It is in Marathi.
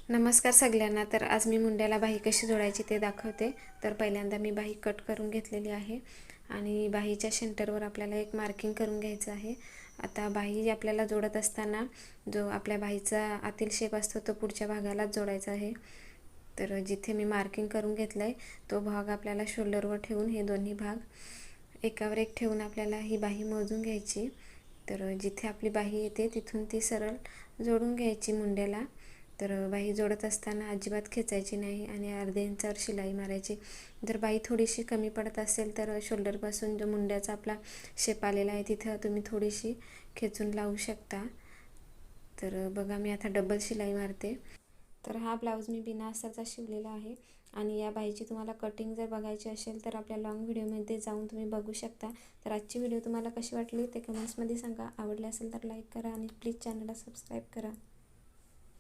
नमस्कार सगळ्यांना। तर आज मी मुंड्याला बाही कशी जोडायची ते दाखवते। तर पहिल्यांदा मी बाही कट करून घेतलेली आहे आणि बाहीच्या सेंटरवर आपल्याला एक मार्किंग करून घ्यायचं आहे। आता बाही आपल्याला जोडत असताना जो आपल्या बाहीचा आतील शेप असतो तो पुढच्या भागालाच जोडायचा आहे। तर जिथे मी मार्किंग करून घेतलंय तो भाग आपल्याला शोल्डरवर ठेवून हे दोन्ही भाग एकावर एक ठेवून आपल्याला ही बाही मोजून घ्यायची। तर जिथे आपली बाही येते तिथून ती सरळ जोडून घ्यायची मुंड्याला। तर बाही जोडत असताना अजिबात खेचायची नाही आणि अर्धे इंचावर शिलाई मारायची। जर बाही थोडीशी कमी पडत असेल तर शोल्डरपासून जो मुंड्याचा आपला शेप आलेला आहे तिथं तुम्ही थोडीशी खेचून लावू शकता। तर बघा मी आता डबल शिलाई मारते। तर हा ब्लाऊज मी बिना अस्तरचा शिवलेला आहे आणि या बाहीची तुम्हाला कटिंग जर बघायची असेल तर आपल्या लॉंग व्हिडिओमध्ये जाऊन तुम्ही बघू शकता। तर आजची व्हिडिओ तुम्हाला कशी वाटली ते कमेंट्समध्ये सांगा। आवडली असेल तर लाईक करा आणि प्लीज चॅनलला सबस्क्राईब करा।